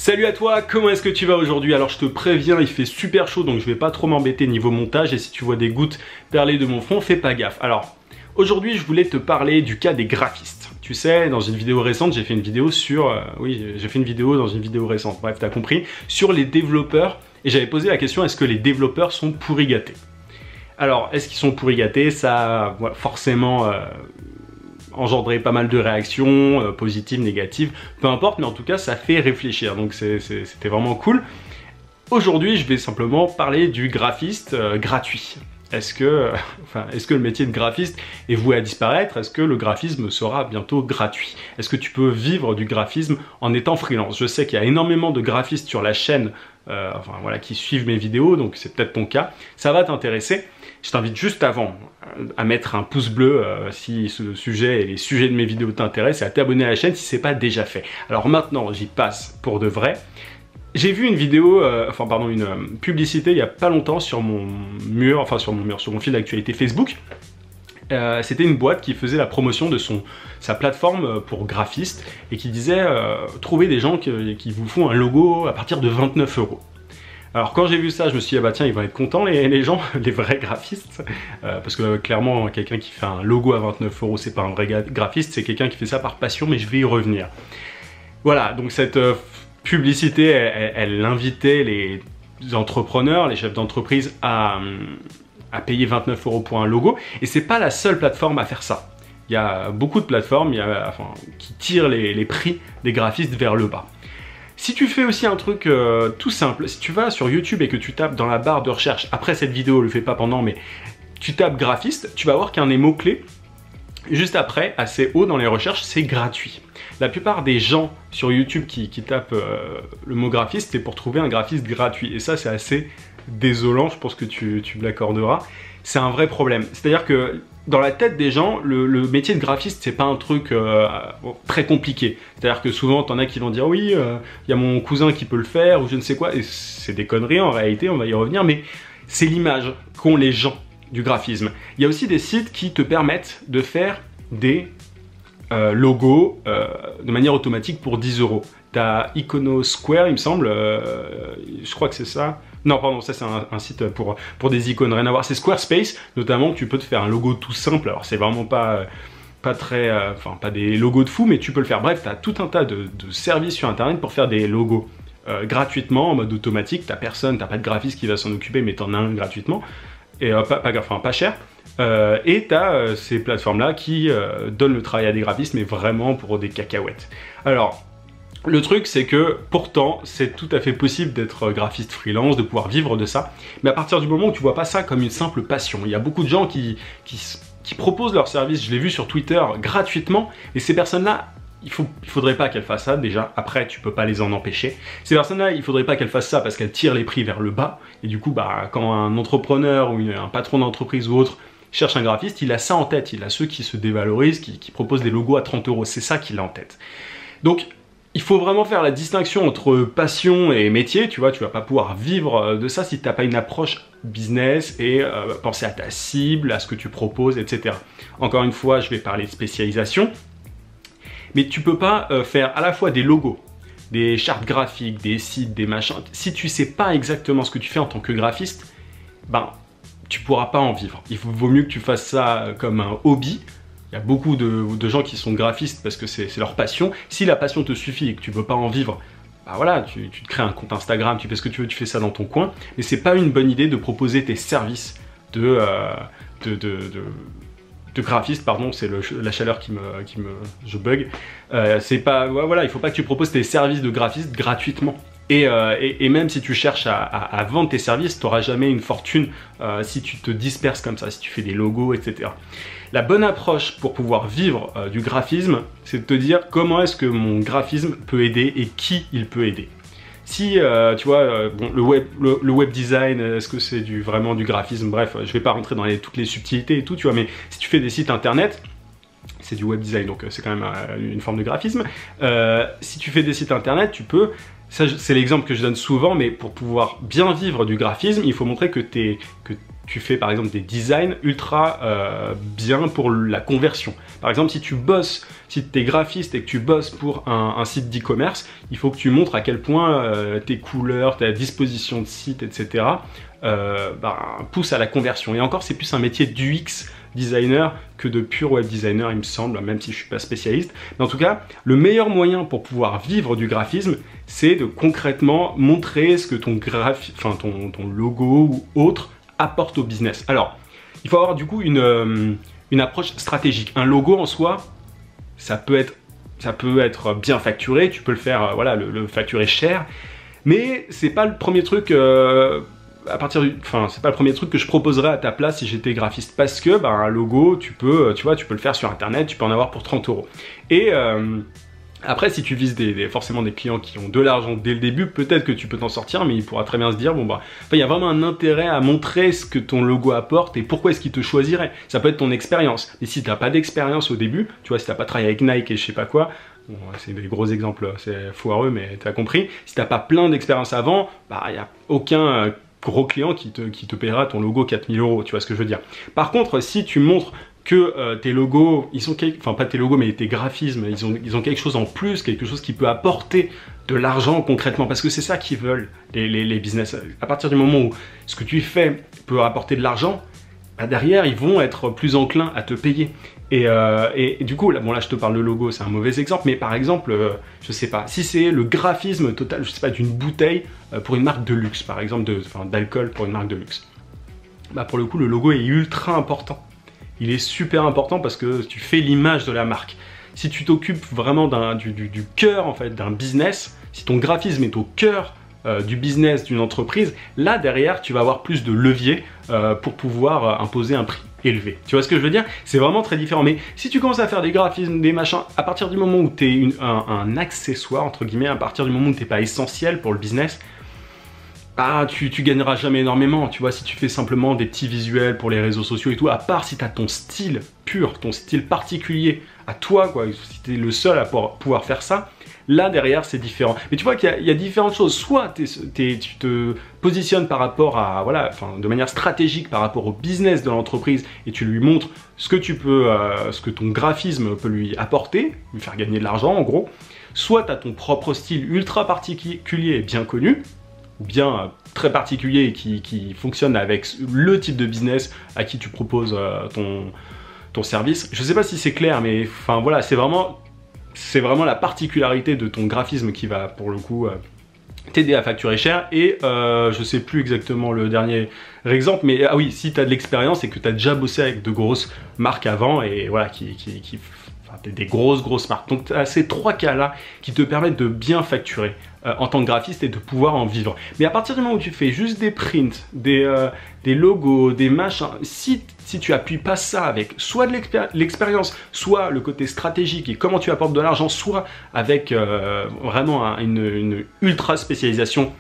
Salut à toi, comment est-ce que tu vas aujourd'hui? Alors je te préviens, il fait super chaud donc je vais pas trop m'embêter niveau montage et si tu vois des gouttes perler de mon front, fais pas gaffe. Alors aujourd'hui je voulais te parler du cas des graphistes. Tu sais, dans une vidéo récente, j'ai fait une vidéo sur... j'ai fait une vidéo dans une vidéo récente, bref t'as compris, sur les développeurs et j'avais posé la question, est-ce que les développeurs sont pourri gâtés? Alors, est-ce qu'ils sont pourri gâtés? Ça a forcément engendré pas mal de réactions, positives, négatives, peu importe, mais en tout cas, ça fait réfléchir, donc c'était vraiment cool. Aujourd'hui, je vais simplement parler du graphiste gratuit. Est-ce que le métier de graphiste est voué à disparaître? Est-ce que le graphisme sera bientôt gratuit? Est-ce que tu peux vivre du graphisme en étant freelance? Je sais qu'il y a énormément de graphistes sur la chaîne qui suivent mes vidéos, donc c'est peut-être ton cas. Ça va t'intéresser. Je t'invite juste avant à mettre un pouce bleu si ce sujet et les sujets de mes vidéos t'intéressent et à t'abonner à la chaîne si ce n'est pas déjà fait. Alors maintenant, j'y passe pour de vrai. J'ai vu une vidéo, une publicité il n'y a pas longtemps sur mon mur, sur mon fil d'actualité Facebook. C'était une boîte qui faisait la promotion de sa plateforme pour graphistes et qui disait trouver des gens qui vous font un logo à partir de 29 €. Alors quand j'ai vu ça, je me suis dit, ah bah tiens, ils vont être contents les gens, les vrais graphistes, parce que clairement, quelqu'un qui fait un logo à 29 €, c'est pas un vrai graphiste, c'est quelqu'un qui fait ça par passion, mais je vais y revenir. Voilà, donc cette publicité, elle invitait les entrepreneurs, les chefs d'entreprise à payer 29 € pour un logo, et c'est pas la seule plateforme à faire ça. Il y a beaucoup de plateformes qui tirent les prix des graphistes vers le bas. Si tu fais aussi un truc tout simple, si tu vas sur YouTube et que tu tapes dans la barre de recherche, après cette vidéo, le fais pas pendant, mais tu tapes graphiste, tu vas voir qu'il y a un des mots-clés. Juste après, assez haut dans les recherches, c'est gratuit. La plupart des gens sur YouTube qui tapent le mot graphiste, c'est pour trouver un graphiste gratuit. Et ça, c'est assez désolant, je pense que tu me l'accorderas. C'est un vrai problème. C'est-à-dire que dans la tête des gens, le métier de graphiste, c'est pas un truc très compliqué. C'est-à-dire que souvent, t'en as qui vont dire oui, y a mon cousin qui peut le faire, ou je ne sais quoi. Et c'est des conneries en réalité, on va y revenir, mais c'est l'image qu'ont les gens du graphisme. Il y a aussi des sites qui te permettent de faire des logos de manière automatique pour 10 €. T'as Iconosquare, il me semble, je crois que c'est ça. Non, pardon, ça c'est un site pour des icônes, rien à voir. C'est Squarespace, notamment, tu peux te faire un logo tout simple. Alors, c'est vraiment pas des logos de fou, mais tu peux le faire. Bref, tu as tout un tas de services sur Internet pour faire des logos gratuitement, en mode automatique. T'as personne, t'as pas de graphiste qui va s'en occuper, mais t'en as un gratuitement. Et pas cher. Et tu as ces plateformes-là qui donnent le travail à des graphistes, mais vraiment pour des cacahuètes. Alors, le truc, c'est que pourtant, c'est tout à fait possible d'être graphiste freelance, de pouvoir vivre de ça. Mais à partir du moment où tu vois pas ça comme une simple passion, il y a beaucoup de gens qui proposent leurs services, je l'ai vu sur Twitter, gratuitement, et ces personnes-là, il faudrait pas qu'elles fassent ça, déjà, après tu peux pas les en empêcher. Ces personnes-là, il faudrait pas qu'elles fassent ça parce qu'elles tirent les prix vers le bas, et du coup, quand un entrepreneur ou un patron d'entreprise ou autre cherche un graphiste, il a ça en tête, il a ceux qui se dévalorisent, qui proposent des logos à 30 €, c'est ça qu'il a en tête. Donc, il faut vraiment faire la distinction entre passion et métier, tu vois, tu vas pas pouvoir vivre de ça si tu n'as pas une approche business et penser à ta cible, à ce que tu proposes, etc. Encore une fois, je vais parler de spécialisation, mais tu peux pas faire à la fois des logos, des chartes graphiques, des sites, des machins. Si tu sais pas exactement ce que tu fais en tant que graphiste, tu pourras pas en vivre. Il vaut mieux que tu fasses ça comme un hobby. Il y a beaucoup de gens qui sont graphistes parce que c'est leur passion. Si la passion te suffit et que tu veux pas en vivre, voilà, tu te crées un compte Instagram, tu fais ce que tu veux, tu fais ça dans ton coin. Mais c'est pas une bonne idée de proposer tes services de graphiste, pardon, c'est la chaleur je bug. Voilà, il faut pas que tu proposes tes services de graphiste gratuitement. Et même si tu cherches à vendre tes services, tu n'auras jamais une fortune si tu te disperses comme ça, si tu fais des logos, etc. La bonne approche pour pouvoir vivre du graphisme, c'est de te dire comment est-ce que mon graphisme peut aider et qui il peut aider. Si, tu vois, le web design, est-ce que c'est vraiment du graphisme? Bref, je vais pas rentrer dans toutes les subtilités et tout, tu vois, mais si tu fais des sites internet, c'est du web design, donc c'est quand même une forme de graphisme. Si tu fais des sites internet, tu peux... Ça, c'est l'exemple que je donne souvent, mais pour pouvoir bien vivre du graphisme, il faut montrer que tu fais par exemple des designs ultra bien pour la conversion. Par exemple, si tu bosses, si tu es graphiste et que tu bosses pour un site d'e-commerce, il faut que tu montres à quel point tes couleurs, ta disposition de site, etc. Poussent à la conversion. Et encore, c'est plus un métier d'UX designer que de pur web designer, il me semble, même si je suis pas spécialiste. Mais en tout cas, le meilleur moyen pour pouvoir vivre du graphisme, c'est de concrètement montrer ce que ton logo ou autre apporte au business. Alors, il faut avoir du coup une approche stratégique. Un logo en soi, ça peut être bien facturé, tu peux le faire, voilà, le facturer cher, mais c'est pas le premier truc. C'est pas le premier truc que je proposerais à ta place si j'étais graphiste, parce que un logo, tu peux le faire sur internet, tu peux en avoir pour 30 €. Et après, si tu vises forcément des clients qui ont de l'argent dès le début, peut-être que tu peux t'en sortir, mais il pourra très bien se dire, il y a vraiment un intérêt à montrer ce que ton logo apporte et pourquoi est-ce qu'il te choisirait. Ça peut être ton expérience, mais si tu n'as pas d'expérience au début, tu vois, si tu n'as pas travaillé avec Nike et je sais pas quoi, bon, c'est des gros exemples, c'est foireux, mais tu as compris, si tu n'as pas plein d'expérience avant, il n'y a aucun gros client qui te paiera ton logo 4 000 €, tu vois ce que je veux dire. Par contre, si tu montres que tes logos, pas tes logos, mais tes graphismes, ils ont quelque chose en plus, quelque chose qui peut apporter de l'argent concrètement, parce que c'est ça qu'ils veulent, les business. À partir du moment où ce que tu fais peut apporter de l'argent, derrière, ils vont être plus enclins à te payer. Et du coup, là je te parle de logo, c'est un mauvais exemple, mais par exemple, je sais pas, si c'est le graphisme total, je sais pas, d'une bouteille pour une marque de luxe, par exemple, d'alcool pour une marque de luxe, pour le coup, le logo est ultra important. Il est super important parce que tu fais l'image de la marque. Si tu t'occupes vraiment du cœur en fait d'un business, si ton graphisme est au cœur du business d'une entreprise, là derrière tu vas avoir plus de levier pour pouvoir imposer un prix élevé. Tu vois ce que je veux dire? C'est vraiment très différent. Mais si tu commences à faire des graphismes, des machins, à partir du moment où tu es un accessoire, entre guillemets, à partir du moment où tu n'es pas essentiel pour le business, tu gagneras jamais énormément, tu vois, si tu fais simplement des petits visuels pour les réseaux sociaux et tout, à part si tu as ton style pur, ton style particulier à toi, quoi, si tu es le seul à pouvoir faire ça, là derrière c'est différent. Mais tu vois qu'il y a différentes choses, soit tu te positionnes par rapport à, de manière stratégique par rapport au business de l'entreprise et tu lui montres ce que ton graphisme peut lui apporter, lui faire gagner de l'argent en gros, soit tu as ton propre style ultra particulier et bien connu, ou bien très particulier et qui fonctionne avec le type de business à qui tu proposes ton service. Je ne sais pas si c'est clair, mais voilà, c'est vraiment la particularité de ton graphisme qui va pour le coup t'aider à facturer cher. Et je sais plus exactement le dernier exemple, mais ah oui, si tu as de l'expérience et que tu as déjà bossé avec de grosses marques avant et voilà, des grosses marques. Donc tu as ces trois cas-là qui te permettent de bien facturer en tant que graphiste et de pouvoir en vivre. Mais à partir du moment où tu fais juste des prints, des logos, des machins, si tu appuies pas ça avec soit de l'expérience, soit le côté stratégique et comment tu apportes de l'argent, soit avec vraiment une ultra spécialisation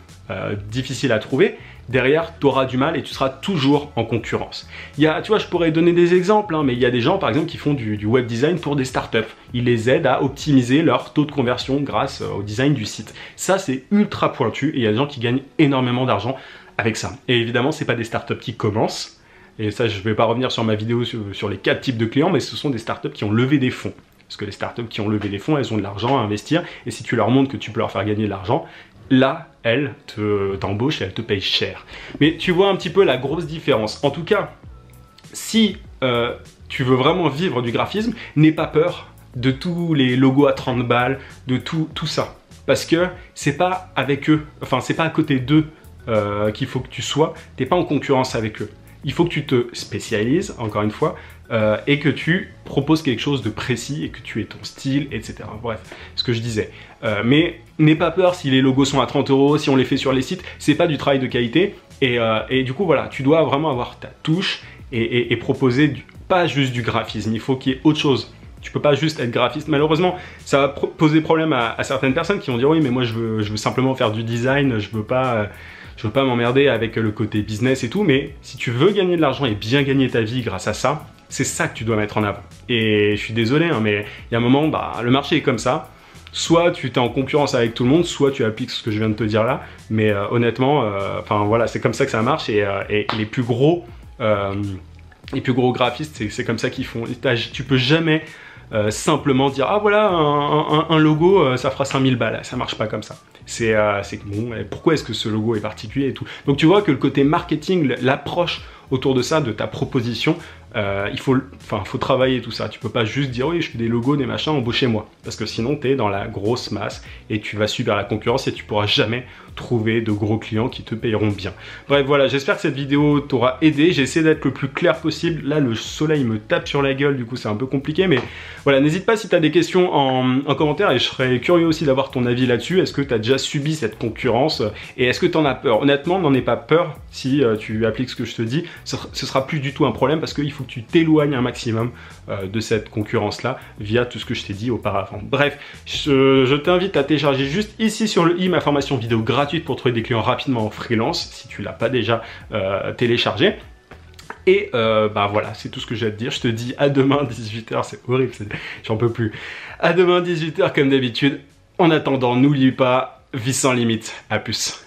difficile à trouver, derrière tu auras du mal et tu seras toujours en concurrence. Tu vois, je pourrais donner des exemples, mais il y a des gens par exemple qui font du web design pour des startups. Ils les aident à optimiser leur taux de conversion grâce au design du site. Ça c'est ultra pointu et il y a des gens qui gagnent énormément d'argent avec ça. Et évidemment, c'est pas des startups qui commencent. Et ça, je ne vais pas revenir sur ma vidéo sur les 4 types de clients, mais ce sont des startups qui ont levé des fonds. Parce que les startups qui ont levé des fonds, elles ont de l'argent à investir. Et si tu leur montres que tu peux leur faire gagner de l'argent, là, elles t'embauchent et elles te payent cher. Mais tu vois un petit peu la grosse différence. En tout cas, si tu veux vraiment vivre du graphisme, n'aie pas peur de tous les logos à 30 balles, de tout ça. Parce que c'est pas avec eux, c'est pas à côté d'eux qu'il faut que tu sois. T'es pas en concurrence avec eux. Il faut que tu te spécialises, encore une fois, et que tu proposes quelque chose de précis et que tu aies ton style, etc. Bref, ce que je disais. Mais n'aie pas peur si les logos sont à 30 €, si on les fait sur les sites, c'est pas du travail de qualité. Et du coup, voilà, tu dois vraiment avoir ta touche et proposer pas juste du graphisme, il faut qu'il y ait autre chose. Tu peux pas juste être graphiste. Malheureusement, ça va poser problème à certaines personnes qui vont dire oui, mais moi je veux simplement faire du design, je veux pas m'emmerder avec le côté business et tout, mais si tu veux gagner de l'argent et bien gagner ta vie grâce à ça, c'est ça que tu dois mettre en avant. Et je suis désolé, mais il y a un moment, le marché est comme ça. Soit tu es en concurrence avec tout le monde, soit tu appliques ce que je viens de te dire là. Mais honnêtement, voilà, c'est comme ça que ça marche. Et les plus gros les plus gros graphistes, c'est comme ça qu'ils font. Tu peux jamais simplement dire ah voilà un logo ça fera 5000 balles, ça marche pas comme ça. C'est bon, pourquoi est-ce que ce logo est particulier et tout. Donc tu vois que le côté marketing, l'approche autour de ça, de ta proposition, il faut travailler tout ça. Tu peux pas juste dire oui je fais des logos, des machins, embauchez-moi, parce que sinon tu es dans la grosse masse et tu vas subir la concurrence et tu pourras jamais trouver de gros clients qui te payeront bien. Bref voilà, j'espère que cette vidéo t'aura aidé. J'ai essayé d'être le plus clair possible. Là le soleil me tape sur la gueule, du coup c'est un peu compliqué, mais voilà, n'hésite pas si tu as des questions en commentaire, et je serais curieux aussi d'avoir ton avis là-dessus. Est-ce que tu as déjà subi cette concurrence et est-ce que tu en as peur? Honnêtement, n'en aie pas peur. Si tu appliques ce que je te dis, ce sera plus du tout un problème, parce qu'il faut que tu t'éloignes un maximum de cette concurrence là via tout ce que je t'ai dit auparavant. Bref, je t'invite à télécharger juste ici sur le i ma formation vidéo gratuite pour trouver des clients rapidement en freelance, si tu l'as pas déjà téléchargé. Et bah voilà, c'est tout ce que j'ai à te dire. Je te dis à demain 18h, c'est horrible, j'en peux plus. À demain 18h comme d'habitude. En attendant, n'oublie pas, vie sans limite. À plus.